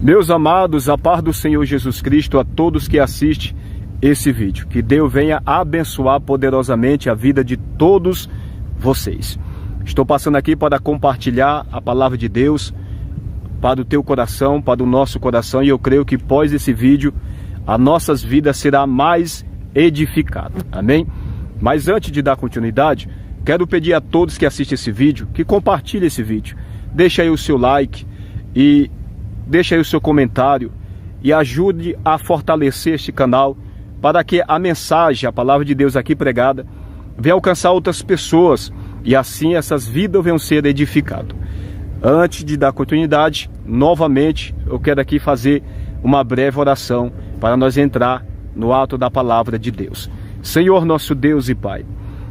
Meus amados, a paz do Senhor Jesus Cristo a todos que assistem esse vídeo. Que Deus venha abençoar poderosamente a vida de todos vocês. Estou passando aqui para compartilhar a palavra de Deus para o teu coração, para o nosso coração, e eu creio que após esse vídeo, as nossas vidas será mais edificada. Amém? Mas antes de dar continuidade, quero pedir a todos que assistem esse vídeo, que compartilhem esse vídeo. Deixa aí o seu like e deixa aí o seu comentário e ajude a fortalecer este canal para que a mensagem, a palavra de Deus aqui pregada, venha alcançar outras pessoas e assim essas vidas venham ser edificadas. Antes de dar continuidade, novamente eu quero aqui fazer uma breve oração para nós entrar no ato da palavra de Deus. Senhor nosso Deus e Pai,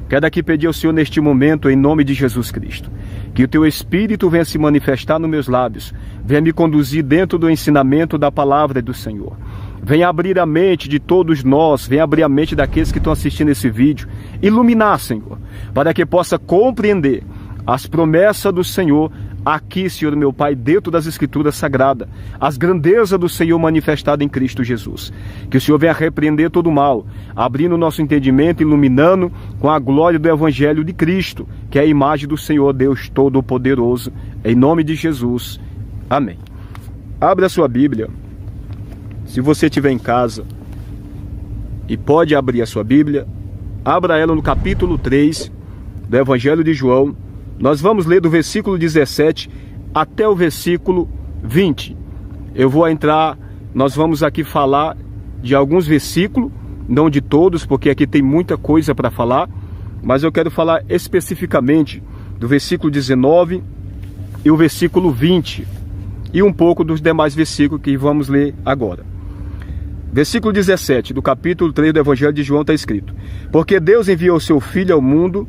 quero aqui pedir ao Senhor neste momento, em nome de Jesus Cristo, que o Teu Espírito venha se manifestar nos meus lábios, venha me conduzir dentro do ensinamento da palavra do Senhor. Venha abrir a mente de todos nós, venha abrir a mente daqueles que estão assistindo esse vídeo, iluminar, Senhor, para que possa compreender as promessas do Senhor aqui, Senhor meu Pai, dentro das Escrituras Sagradas, as grandezas do Senhor manifestadas em Cristo Jesus. Que o Senhor venha repreender todo o mal, abrindo o nosso entendimento, iluminando com a glória do Evangelho de Cristo, que é a imagem do Senhor Deus Todo-Poderoso, em nome de Jesus. Amém. Abra a sua Bíblia, se você estiver em casa, e pode abrir a sua Bíblia, abra ela no capítulo 3 do Evangelho de João. Nós vamos ler do versículo 17 até o versículo 20. Eu vou entrar, nós vamos aqui falar de alguns versículos, não de todos, porque aqui tem muita coisa para falar, mas eu quero falar especificamente do versículo 19 e o versículo 20, e um pouco dos demais versículos que vamos ler agora. Versículo 17 do capítulo 3 do Evangelho de João está escrito: porque Deus enviou seu Filho ao mundo,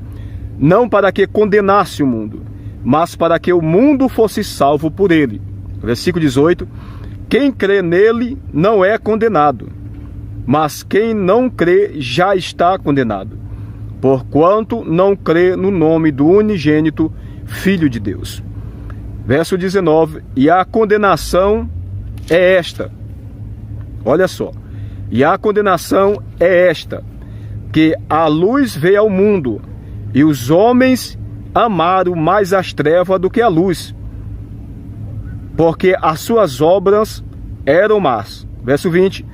não para que condenasse o mundo, mas para que o mundo fosse salvo por ele. Versículo 18: quem crê nele não é condenado, mas quem não crê já está condenado, porquanto não crê no nome do unigênito Filho de Deus. Verso 19: e a condenação é esta, olha só, e a condenação é esta, que a luz veio ao mundo, e os homens amaram mais as trevas do que a luz, porque as suas obras eram más. Verso 20: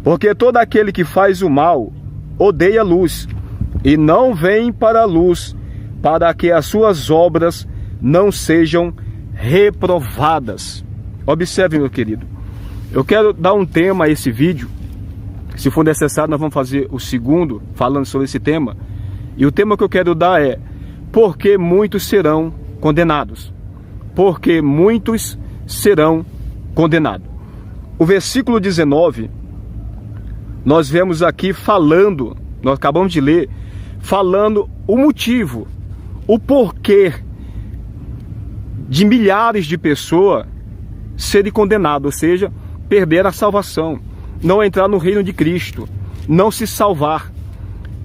porque todo aquele que faz o mal odeia a luz, e não vem para a luz, para que as suas obras não sejam reprovadas. Observe, meu querido, eu quero dar um tema a esse vídeo. Se for necessário, nós vamos fazer o segundo falando sobre esse tema. E o tema que eu quero dar é: porque muitos serão condenados. Porque muitos serão condenados. O versículo 19, nós vemos aqui falando, nós acabamos de ler, falando o motivo, o porquê de milhares de pessoas serem condenadas, ou seja, perder a salvação, não entrar no reino de Cristo, não se salvar.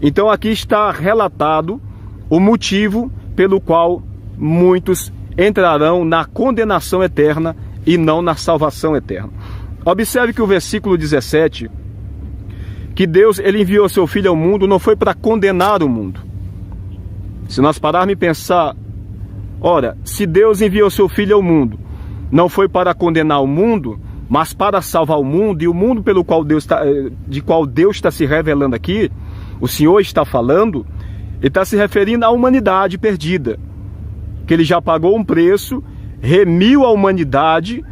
Então aqui está relatado o motivo pelo qual muitos entrarão na condenação eterna e não na salvação eterna. Observe que o versículo 17, que Deus ele enviou seu Filho ao mundo, não foi para condenar o mundo. Se nós pararmos e pensar, ora, se Deus enviou seu Filho ao mundo, não foi para condenar o mundo, mas para salvar o mundo, e o mundo pelo qual de qual Deus está se revelando aqui, o Senhor está falando, ele está se referindo à humanidade perdida, que ele já pagou um preço, remiu a humanidade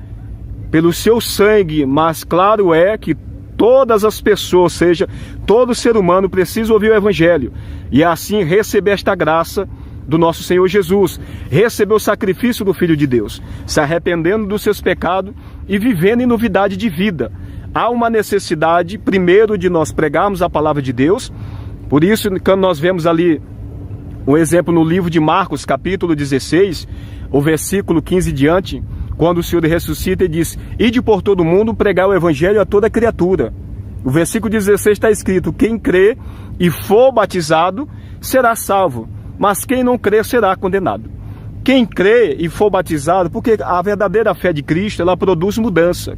pelo seu sangue, mas claro é que todas as pessoas, ou seja, todo ser humano precisa ouvir o Evangelho, e assim receber esta graça do nosso Senhor Jesus, receber o sacrifício do Filho de Deus, se arrependendo dos seus pecados e vivendo em novidade de vida. Há uma necessidade, primeiro, de nós pregarmos a palavra de Deus. Por isso, quando nós vemos ali um exemplo no livro de Marcos, capítulo 16, o versículo 15 diante, quando o Senhor ressuscita e diz: ide por todo mundo pregar o Evangelho a toda criatura. O versículo 16 está escrito: quem crê e for batizado será salvo, mas quem não crer será condenado. quem crê e for batizado, porque a verdadeira fé de Cristo, ela produz mudança.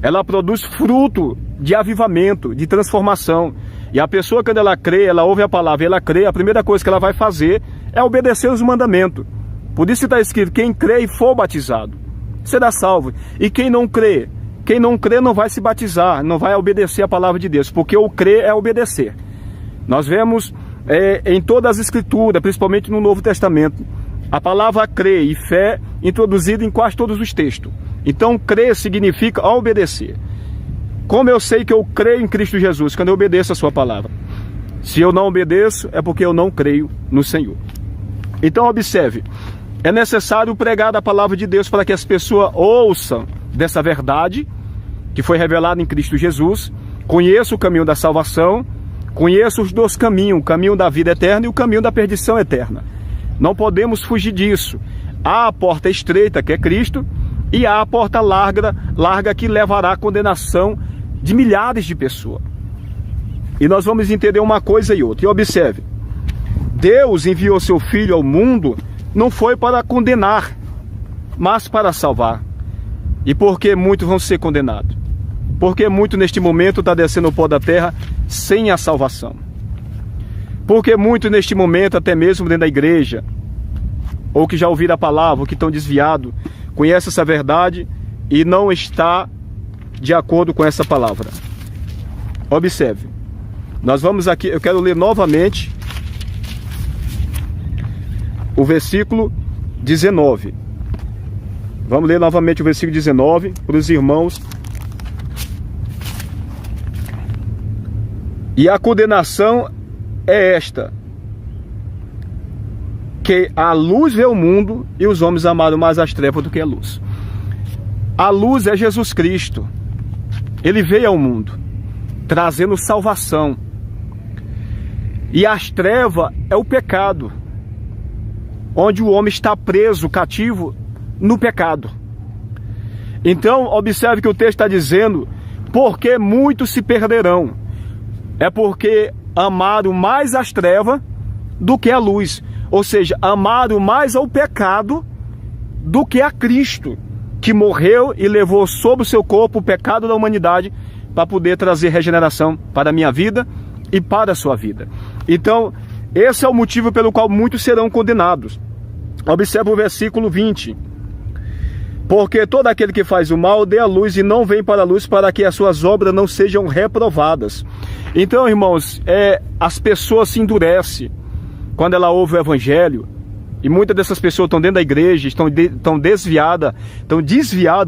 Ela produz fruto de avivamento, de transformação. E a pessoa, quando ela crê, ela ouve a palavra e ela crê, a primeira coisa que ela vai fazer é obedecer os mandamentos. Por isso está escrito, quem crê e for batizado será salvo. E quem não crê não vai se batizar, não vai obedecer a palavra de Deus, porque o crer é obedecer. Nós vemos em todas as escrituras, principalmente no Novo Testamento, a palavra crer e fé introduzida em quase todos os textos. Então crer significa obedecer. Como eu sei que eu creio em Cristo Jesus? Quando eu obedeço a sua palavra. Se eu não obedeço, é porque eu não creio no Senhor. Então observe, é necessário pregar a palavra de Deus para que as pessoas ouçam dessa verdade que foi revelada em Cristo Jesus, conheçam o caminho da salvação, conheçam os dois caminhos, o caminho da vida eterna e o caminho da perdição eterna. Não podemos fugir disso. Há a porta estreita, que é Cristo, e há a porta larga que levará à condenação de milhares de pessoas. E nós vamos entender uma coisa e outra. E observe, Deus enviou seu Filho ao mundo, não foi para condenar, mas para salvar. E por que muitos vão ser condenados? Porque muito neste momento está descendo o pó da terra sem a salvação. Porque muito neste momento, até mesmo dentro da igreja, ou que já ouviram a palavra, ou que estão desviados, conhece essa verdade e não está de acordo com essa palavra. Observe, nós vamos aqui, eu quero ler novamente o versículo 19. Vamos ler novamente o versículo 19 para os irmãos. E a condenação é esta, que a luz veio ao mundo e os homens amaram mais as trevas do que a luz. A luz é Jesus Cristo. Ele veio ao mundo, trazendo salvação. E as trevas é o pecado, onde o homem está preso, cativo, no pecado. Então, observe que o texto está dizendo, porque muitos se perderão. É porque amaram mais as trevas do que a luz. Ou seja, amaram mais ao pecado do que a Cristo, que morreu e levou sobre o seu corpo o pecado da humanidade para poder trazer regeneração para a minha vida e para a sua vida. Então, esse é o motivo pelo qual muitos serão condenados. Observe o versículo 20. Porque todo aquele que faz o mal dê a luz e não vem para a luz, para que as suas obras não sejam reprovadas. Então, irmãos, as pessoas se endurecem quando ela ouve o evangelho. E muitas dessas pessoas estão dentro da igreja, estão desviadas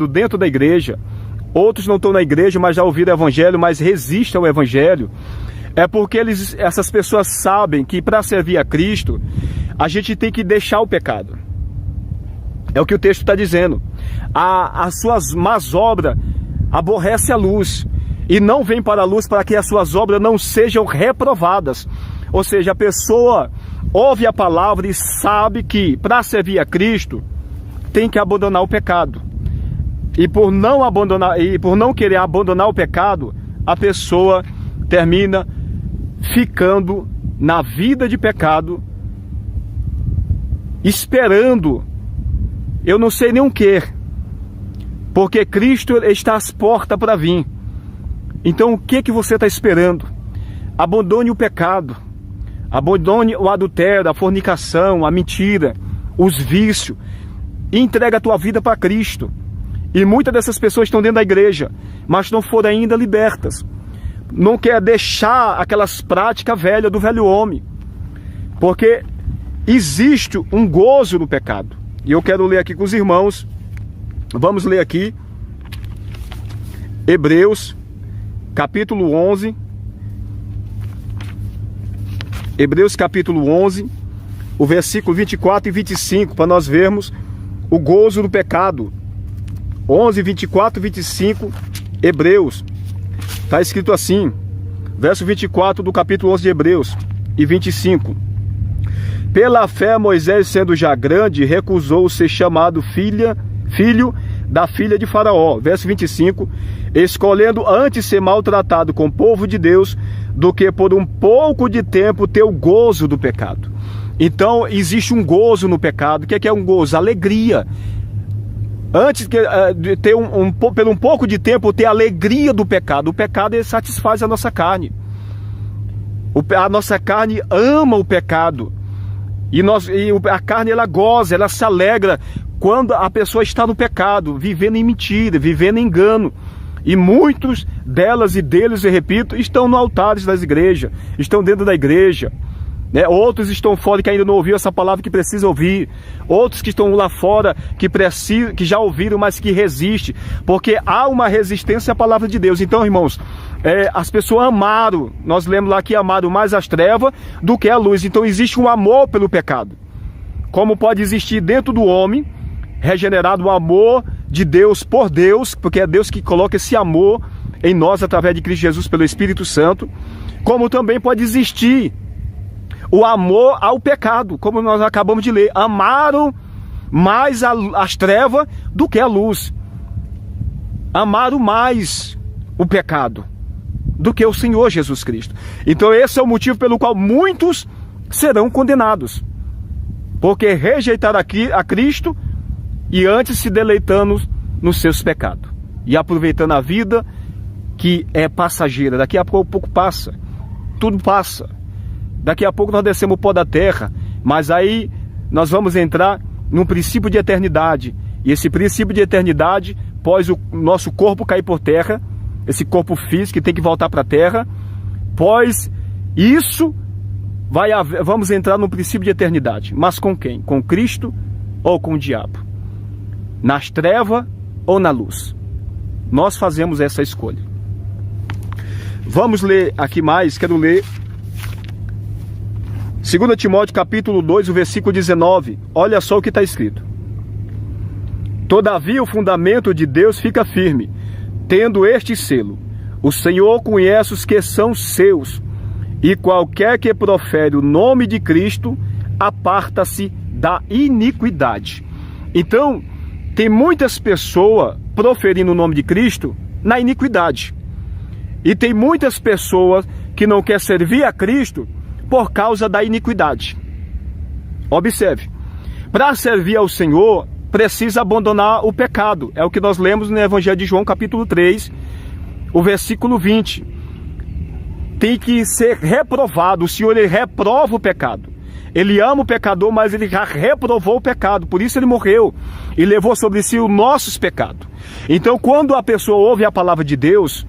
dentro da igreja. Outros não estão na igreja, mas já ouviram o evangelho, mas resistem ao evangelho. É porque essas pessoas sabem que para servir a Cristo, a gente tem que deixar o pecado. É o que o texto está dizendo. As suas más obras aborrecem a luz e não vem para a luz para que as suas obras não sejam reprovadas. Ou seja, a pessoa ouve a palavra e sabe que para servir a Cristo tem que abandonar o pecado. E por não querer abandonar o pecado, a pessoa termina ficando na vida de pecado, esperando, eu não sei nem o que, porque Cristo está às portas para vir. Então o que você está esperando? Abandone o pecado, abandone o adultério, a fornicação, a mentira, os vícios, e entrega a tua vida para Cristo. E muitas dessas pessoas estão dentro da igreja, mas não foram ainda libertas. Não quer deixar aquelas práticas velhas do velho homem, porque existe um gozo no pecado. E eu quero ler aqui com os irmãos, vamos ler aqui, Hebreus, capítulo 11, Hebreus capítulo 11, o versículo 24 e 25, para nós vermos o gozo do pecado. 11, 24 e 25, Hebreus, está escrito assim, verso 24 do capítulo 11 de Hebreus e 25. Pela fé, Moisés, sendo já grande, recusou ser chamado filho da filha de Faraó. Verso 25. Escolhendo antes ser maltratado com o povo de Deus, do que por um pouco de tempo ter o gozo do pecado. Então existe um gozo no pecado. O que é um gozo? Alegria. Antes de ter pelo um pouco de tempo, ter alegria do pecado. O pecado, ele satisfaz a nossa carne. A nossa carne ama o pecado. E a carne, ela goza, ela se alegra quando a pessoa está no pecado, vivendo em mentira, vivendo em engano. E muitos delas e deles, eu repito, estão nos altares das igrejas, estão dentro da igreja. Outros estão fora que ainda não ouviram essa palavra, que precisa ouvir. Outros que estão lá fora que já ouviram, mas que resistem, porque há uma resistência à palavra de Deus. Então, irmãos, as pessoas amaram, nós lemos lá que amaram mais as trevas do que a luz. Então existe um amor pelo pecado. Como pode existir dentro do homem regenerado o amor de Deus por Deus, porque é Deus que coloca esse amor em nós através de Cristo Jesus pelo Espírito Santo, como também pode existir o amor ao pecado, como nós acabamos de ler. Amaram mais as trevas do que a luz. Amaram mais o pecado do que o Senhor Jesus Cristo. Então esse é o motivo pelo qual muitos serão condenados, porque rejeitaram a Cristo e antes se deleitando nos seus pecados e aproveitando a vida que é passageira. Daqui a pouco passa, tudo passa. Daqui a pouco nós descemos o pó da terra, mas aí nós vamos entrar num princípio de eternidade. E esse princípio de eternidade, após o nosso corpo cair por terra, esse corpo físico que tem que voltar para a terra, após isso, vamos entrar num princípio de eternidade. Mas com quem? Com Cristo ou com o diabo? Nas trevas ou na luz? Nós fazemos essa escolha. Vamos ler aqui mais, quero ler 2 Timóteo capítulo 2, o versículo 19. Olha só o que está escrito. Todavia o fundamento de Deus fica firme, tendo este selo: o Senhor conhece os que são seus, e qualquer que profere o nome de Cristo, aparta-se da iniquidade. Então, tem muitas pessoas proferindo o nome de Cristo na iniquidade. E tem muitas pessoas que não querem servir a Cristo por causa da iniquidade. Observe, para servir ao Senhor, precisa abandonar o pecado. É o que nós lemos no Evangelho de João, capítulo 3, o versículo 20. Tem que ser reprovado. O Senhor, ele reprova o pecado. Ele ama o pecador, mas ele já reprovou o pecado. Por isso ele morreu e levou sobre si os nossos pecados. Então, quando a pessoa ouve a palavra de Deus,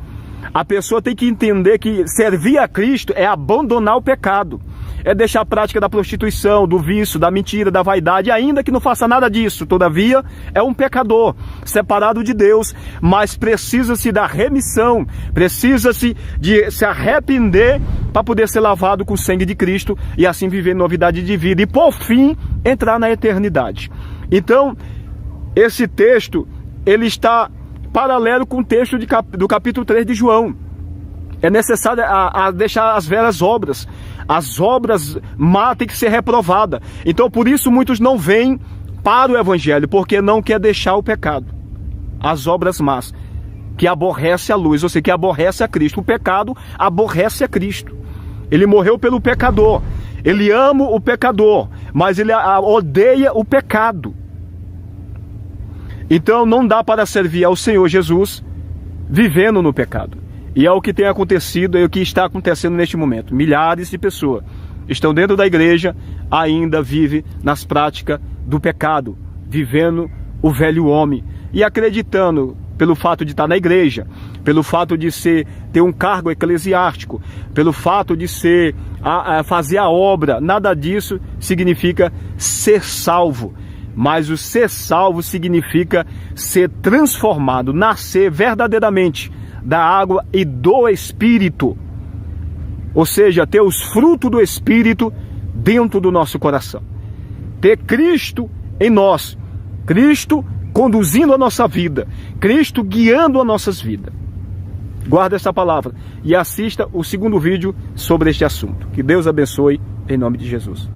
a pessoa tem que entender que servir a Cristo é abandonar o pecado. É deixar a prática da prostituição, do vício, da mentira, da vaidade, ainda que não faça nada disso. Todavia, é um pecador, separado de Deus, mas precisa-se da remissão, precisa-se de se arrepender para poder ser lavado com o sangue de Cristo e assim viver novidade de vida e, por fim, entrar na eternidade. Então, esse texto, ele está paralelo com o texto do capítulo 3 de João. É necessário deixar as velhas obras. As obras má têm que ser reprovadas. Então, por isso, muitos não vêm para o Evangelho, porque não quer deixar o pecado. As obras más, que aborrece a luz, ou seja, que aborrece a Cristo. O pecado aborrece a Cristo. Ele morreu pelo pecador. Ele ama o pecador, mas ele odeia o pecado. Então, não dá para servir ao Senhor Jesus vivendo no pecado. E é o que tem acontecido, é o que está acontecendo neste momento. Milhares de pessoas estão dentro da igreja, ainda vivem nas práticas do pecado, vivendo o velho homem e acreditando, pelo fato de estar na igreja, pelo fato de ter um cargo eclesiástico, pelo fato de fazer a obra, nada disso significa ser salvo. Mas o ser salvo significa ser transformado, nascer verdadeiramente da água e do Espírito. Ou seja, ter os frutos do Espírito dentro do nosso coração. Ter Cristo em nós. Cristo conduzindo a nossa vida. Cristo guiando as nossas vidas. Guarda essa palavra e assista o segundo vídeo sobre este assunto. Que Deus abençoe em nome de Jesus.